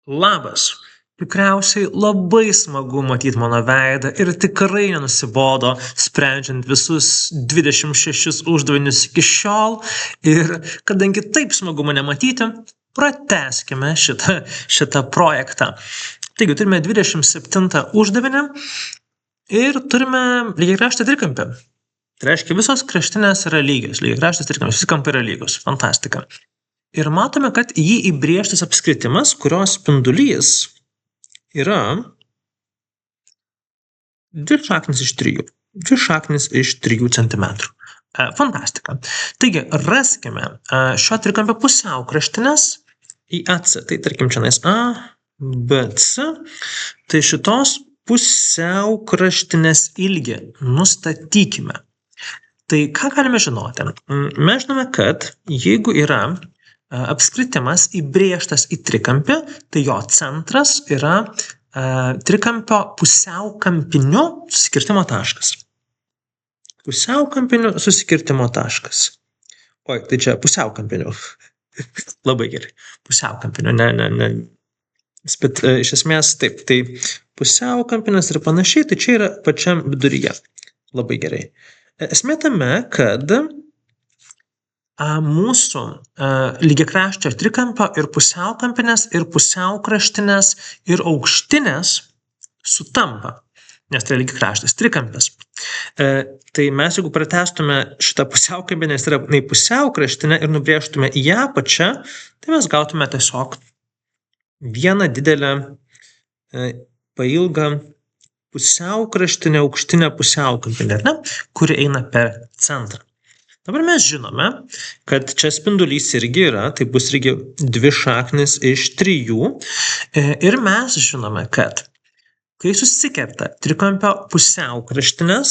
Labas. Tikriausiai labai smagu matyti mano veidą ir tikrai nenusibodo, sprendžiant visus 26 uždavinius iki šiol. Ir kadangi taip smagu mane matyti, pratęskime šitą projektą. Taigi, turime 27 uždavinį ir turime lygiakraštį trikampį. Tai reiškia, visos kraštinės yra lygios, lygiakraštis trikampis, visi kampai yra lygus. Fantastika. Ir matome, kad jį įbrėžtas apskritimas, kurios spindulys yra 2 šaknys iš 3. 2 šaknys iš 3 cm. Fantastika. Taigi, raskime šio trikampio pusiaukraštines į AC. Tai tarkim čia A, B, C. Tai šitos pusiaukraštinės ilgį nustatykime. Tai ką galime žinoti? Mes žinome, kad jeigu yra apskritimas įbrėžtas į trikampį, tai jo centras yra trikampio pusiaukampinio susikirtimo taškas. Pusiaukampinio susikirtimo taškas. Oi, tai čia pusiaukampinio. Labai gerai. Pusiaukampinio, ne. Bet iš esmės taip, tai pusiaukampinas ir panašiai, tai čia yra pačiam viduryje. Labai gerai. Esmė tame, kad mūsų lygiakraščio trikampio ir pusiaukampinės, ir pusiaukraštinės, ir aukštinės sutampa, nes tai lygiakraštis trikampis. Tai mes, jeigu pratęstume šitą pusiaukampinę, nes yra pusiaukraštinę ir nubrėžtume į ją pačią, tai mes gautume tiesiog vieną didelę pailgą pusiaukraštinę, aukštinę pusiaukampinę, kuri eina per centrą. Dabar mes žinome, kad čia spindulys irgi yra, tai bus irgi 2 šaknys iš 3. Ir mes žinome, kad kai susikerta trikampio pusiaukraštinės,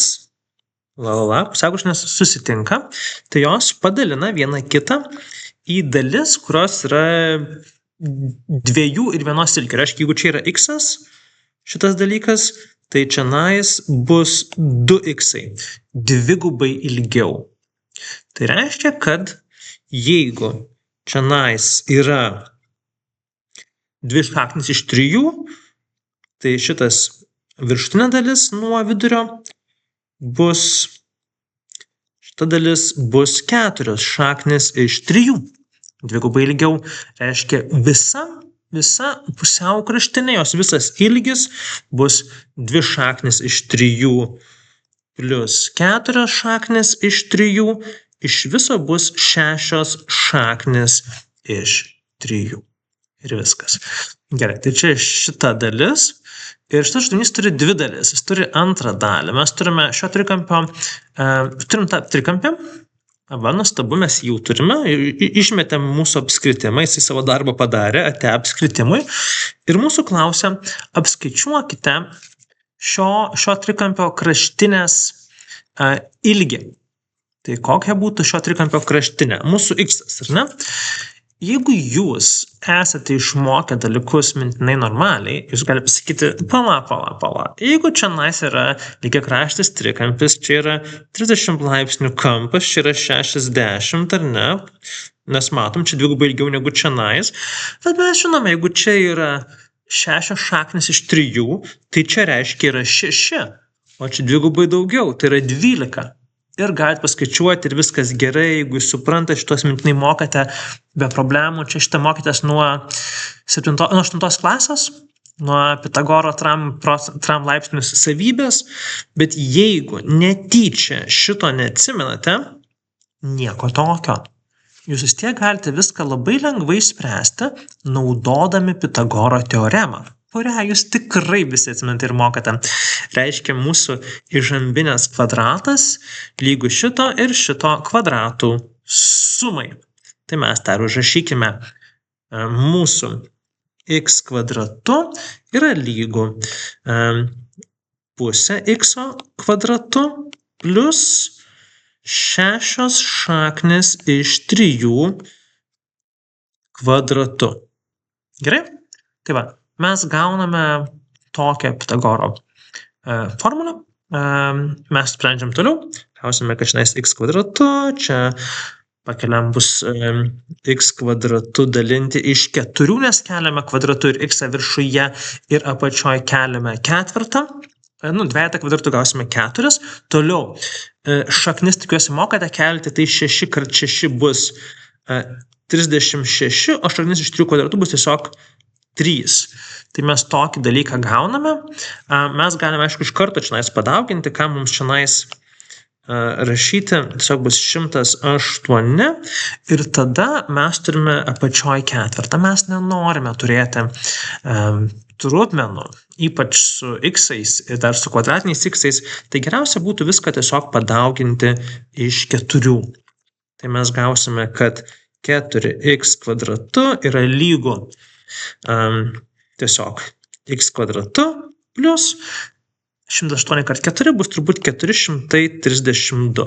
pusiaukraštinės susitinka, tai jos padalina vieną kitą į dalis, kurios yra 2 ir 1 ilgio. Reiškia, jeigu čia yra x, šitas dalykas, tai čianais bus 2x, dvigubai ilgiau. Tai reiškia, kad jeigu čianais yra 2 šaknys iš 3, tai šitas viršutinė dalis nuo vidurio šita dalis bus 4 šaknys iš 3. Dvigubai ilgiau reiškia visa pusiaukraštinė, jos visas ilgis bus 2 šaknys iš 3 plus 4 šaknys iš 3, iš viso bus 6 šaknys iš 3. Ir viskas. Gerai, tai čia šita dalis. Ir šitas uždavinys turi 2 dalis. Jis turi antrą dalį. Mes turime šio trikampio, turim tą trikampį. Nuostabu, mes jau turime. Išmetėm mūsų apskritimą, jisai savo darbą padarė, atėjo apskritimui. Ir mūsų klausia, apskaičiuokite šio trikampio kraštinės ilgį. Tai kokia būtų šio trikampio kraštinė? Mūsų x, ar ne? Jeigu jūs esate išmokę dalykus mintinai normaliai, jūs galite pasakyti, pala. Jeigu čia yra lygiakraštis trikampis, čia yra 30 laipsnių kampas, čia yra 60, ar ne? Nes matom, čia dvigubai ilgiau negu čia. Bet mes žinome, jeigu čia yra 6 šaknys iš 3, tai čia reiškia yra 6, o čia dvigubai daugiau, tai yra 12. Ir galite paskaičiuoti ir viskas gerai, jeigu jūs suprantate šitos mintinai mokate be problemų. Čia šitą mokytės nuo 8 klasės, nuo Pitagoro tram laipsnius savybės, bet jeigu netyčia šito neatsimenate, nieko tokio. Jūs vis tiek galite viską labai lengvai spręsti, naudodami Pitagoro teoremą, kurią jūs tikrai visi atsimenate ir mokate. Reiškia, mūsų įžambinės kvadratas lygu šito ir šito kvadratų sumai. Tai mes tą užrašykime. Mūsų x kvadratu yra lygu pusė x kvadratu plus 6 šaknys iš 3 kvadratu. Gerai? Tai va. Mes gauname tokią Pitagoro formulę. Mes sprendžiam toliau. Gausime, kad šiandien x kvadratu, čia pakeliam bus x kvadratu dalinti iš 4, nes keliame kvadratu ir x viršuje ir apačioje keliame ketvirtą. Dvejetą kvadratų gausime 4. Toliau, šaknis tikiuosi mokate kelti, tai 6 kart 6 bus 36, o šaknis iš 3 kvadratų bus tiesiog 3. Tai mes tokį dalyką gauname. Mes galime, aišku, iš karto čionais padauginti, ką mums čionais rašyti, tiesiog bus 108 ir tada mes turime apačioj ketvirtą. Mes nenorime turėti trupmenų, ypač su x-ais ir dar su kvadratiniais x-ais, tai geriausia būtų viską tiesiog padauginti iš 4. Tai mes gausime, kad 4x kvadratu yra lygu tiesiog x kvadratu plus 108 kart 4 bus turbūt 432.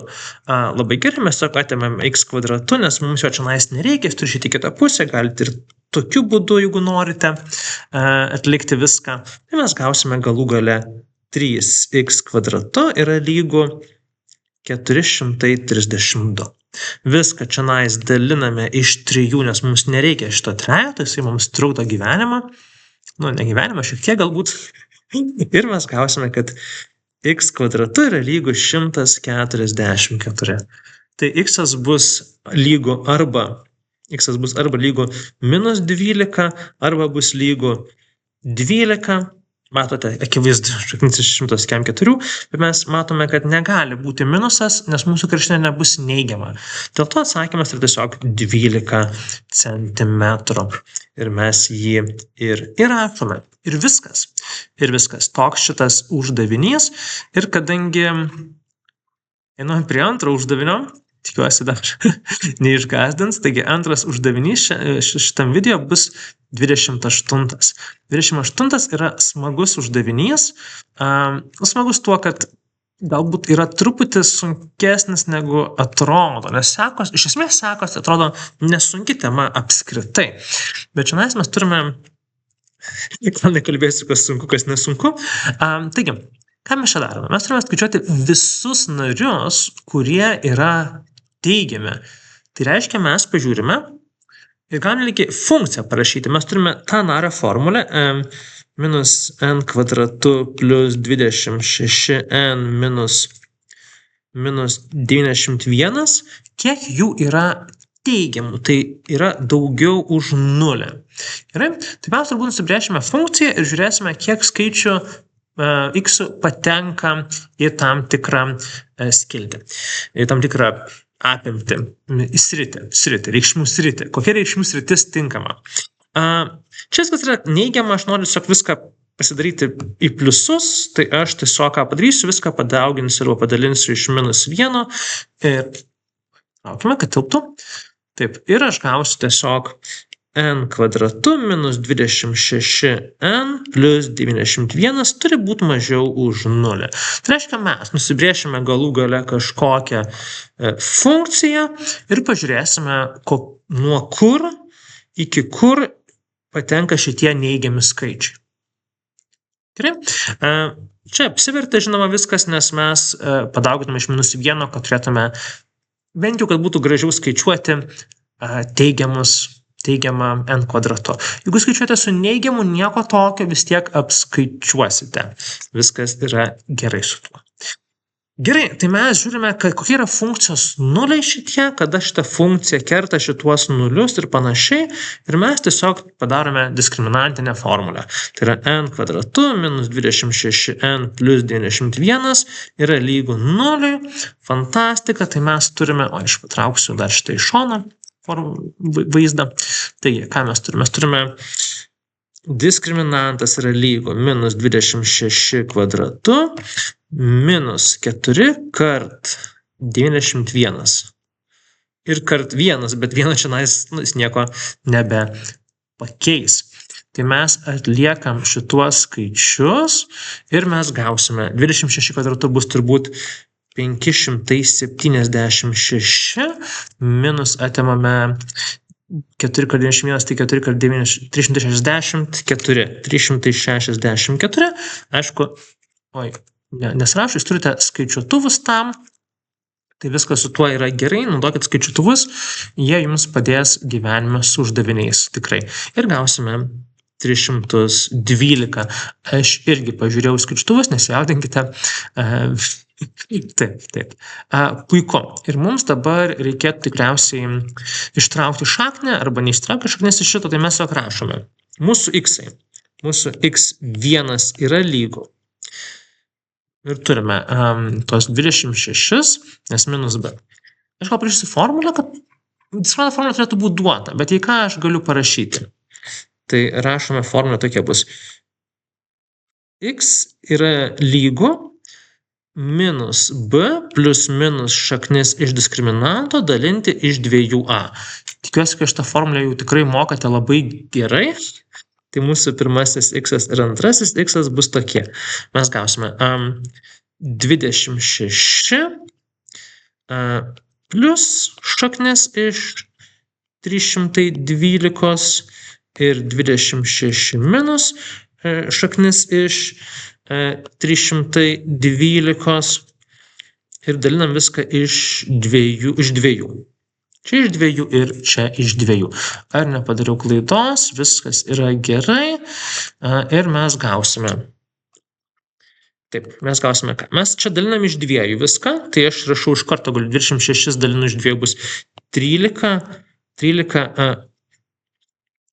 Labai gerai, mes tiesiog atėmėm x kvadratu, nes mums jo čionais nereikia, turėsite kitą pusę, galite ir tokiu būdu, jeigu norite atlikti viską. Tai mes gausime galų gale 3x kvadratu yra lygu 432. Viską čionais daliname iš 3, nes mums nereikia šito trejeto, jisai mums trukdo gyvenimą. Ne gyvenimą, šiek tiek galbūt. Ir mes gausime, kad x kvadratu yra lygu 144. Tai x bus lygu arba lygu minus 12, arba bus lygu 12. Matote, akivaizdu, šaknis iš 144, bet mes matome, kad negali būti minusas, nes mūsų kraštinė nebus neigiama. Dėl to atsakymas yra tiesiog 12 centimetrų. Ir mes jį ir įrašome. Ir viskas. Toks šitas uždavinys. Ir kadangi einame prie antro uždavinio, tikiuosi dar neišgazdins, taigi antras uždavinys šitam video bus 28. 28 yra smagus uždavinys. Smagus tuo, kad galbūt yra truputį sunkesnis negu atrodo, nes iš esmės sekos atrodo nesunki tema apskritai. Bet šiandien mes turime, gal nekalbėsiu, kas sunku, kas nesunku. Taigi, ką mes čia darome? Mes turime skaičiuoti visus narius, kurie yra teigiami. Tai reiškia, mes pažiūrime ir galime lygiai funkciją parašyti. Mes turime tą nario formulę minus n kvadratu plus 26n minus 91. Kiek jų yra teigiamų? Tai yra daugiau už 0. Gerai? Tai mes turbūt nusibrėšime funkciją ir žiūrėsime, kiek skaičių x patenka į tam tikrą skiltį, į tam tikrą apimtį, sritį, reikšmių sritį. Kokia reikšmių sritis tinkama? Čia viskas yra neigiama, aš noriu tiesiog viską pasidaryti į pliusus, tai aš tiesiog ką padarysiu, viską padauginsiu arba padalinsiu iš -1 ir laukime, kad tilptų. Taip, ir aš gausiu tiesiog n kvadratu minus 26n plus 91 turi būti mažiau už 0. Tai reiškia, mes nusibrėšime galų gale kažkokią funkciją ir pažiūrėsime, nuo kur iki kur patenka šitie neigiami skaičiai. Gerai? Čia apsivertė, žinoma, viskas, nes mes padauginame iš -1, kad turėtume bent jau, kad būtų gražiau skaičiuoti teigiamą n kvadratu. Jeigu skaičiuojate su neigiamu, nieko tokio vis tiek apskaičiuosite. Viskas yra gerai su tuo. Gerai, tai mes žiūrime, kokie yra funkcijos nuliai šitie, kada šita funkcija kerta šituos nulius ir panašiai. Ir mes tiesiog padarome diskriminantinę formulę. Tai yra n kvadratu minus 26n plus 91 yra lygu 0. Fantastika, tai mes turime, aš patrauksiu dar šitą iš šoną vaizdą. Taigi, ką mes turime? Mes turime diskriminantas yra lygu minus 26 kvadratu minus 4 kart 91. Ir kart 1, bet 1 šiandien jis nieko nebepakeis. Tai mes atliekam šituos skaičius ir mes gausime 26 kvadratu bus turbūt 576 minus atimame 4 kart 91, tai 4 kart 9, 364. 364. Aišku, nesrašau, jūs turite skaičiuotuvus tam. Tai viskas su tuo yra gerai, naudokit skaičiuotuvus, jie jums padės gyvenime su uždaviniais tikrai. Ir gausime 312. Aš irgi pažiūrėjau skaičiuotuvus, nesijaudinkite. Taip. Puiku. Ir mums dabar reikėtų tikriausiai ištraukti šaknę arba neištraukti šaknės iš šito, tai mes tiesiog rašome. Mūsų x1 yra lygu. Ir turime tos 26, nes minus b. Aš gal parašysiu formulę, kad formulė turėtų būti duota, bet jei ką aš galiu parašyti. Tai rašome formulę tokia bus. X yra lygu minus b plus minus šaknis iš diskriminanto dalinti iš 2a. Tikiuosi, kad šitą formulę jau tikrai mokate labai gerai. Tai mūsų pirmasis x ir antrasis x bus tokie. Mes gausime 26 plus šaknis iš 312 ir 26 minus šaknis iš 312 ir dalinam viską iš 2. Čia iš 2 ir čia iš 2. Ar nepadariau klaidos, viskas yra gerai ir mes gausime. Taip, mes gausime ką? Mes čia dalinam iš 2 viską, tai aš rašau iš karto, galiu 26 dalinu iš 2 bus 13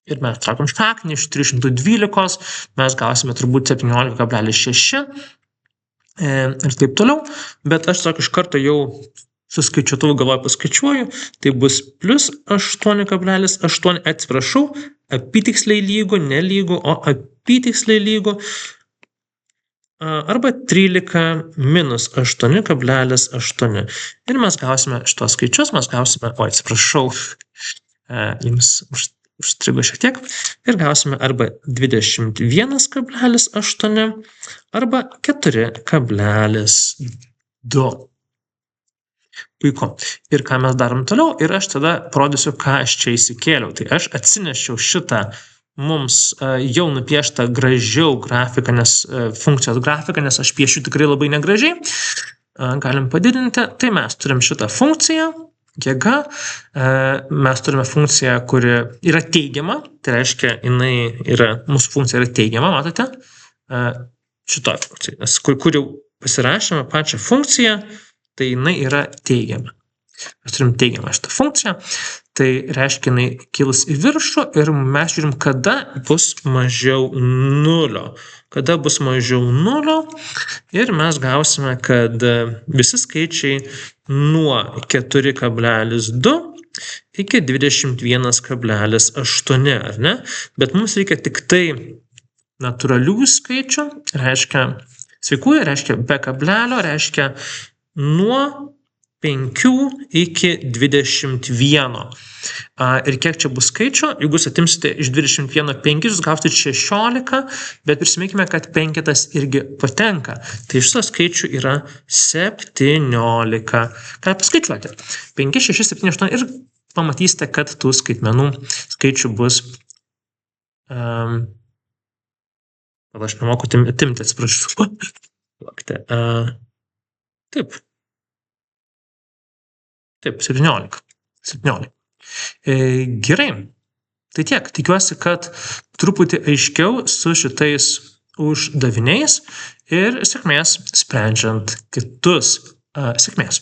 ir mes traukiam šaknį iš 312, mes gausime turbūt 17,6 ir taip toliau, bet aš tiesiog iš karto jau su skaičiuotuvu galvoju paskaičiuoju, tai bus plus 8,8, atsiprašau, apytiksliai lygu, ne lygu, o apytiksliai lygu, arba 13 minus 8,8. Ir mes gausime šitos skaičius, mes gausime, atsiprašau, jums užstrigo šiek tiek, ir gausime arba 21,8 arba 4,2. Puiku. Ir ką mes darom toliau, ir aš tada parodysiu, ką aš čia įsikėliau. Tai aš atsinešiau šitą mums jau nupieštą gražiau grafiką, funkcijos grafiką, nes aš piešiu tikrai labai negražiai. Galim padidinti. Tai mes turim šitą funkciją, jėga. Mes turime funkciją, kuri yra teigiama. Tai reiškia, mūsų funkcija yra teigiama, matote? Šitoj funkcijai. Nes kur jau pasirašėme pačią funkciją, tai jinai yra teigiama. Mes turim teigiamą šitą funkciją, tai reiškia, jinai kilus į viršų ir mes žiūrim, kada bus mažiau 0. Kada bus mažiau 0 ir mes gausime, kad visi skaičiai nuo 4,2 iki 21,8, ar ne? Bet mums reikia tik tai natūralių skaičių, reiškia sveikųjų, reiškia be kablelio, reiškia nuo 5 iki 21. Ir kiek čia bus skaičių? Jeigu jūs atimsite iš 21 5, jūs gausite 16, bet prisiminkime, kad 5 irgi patenka. Tai šitas skaičių yra 17. Ką paskaičiuoti? 5, 6, 7, 8 ir pamatysite, kad tų skaitmenų skaičių bus... Aš nemoku atimti, atsiprašau. Taip, 17. Gerai. Tai tiek. Tikiuosi, kad truputį aiškiau su šitais uždaviniais ir sėkmės sprendžiant kitus. Sėkmės.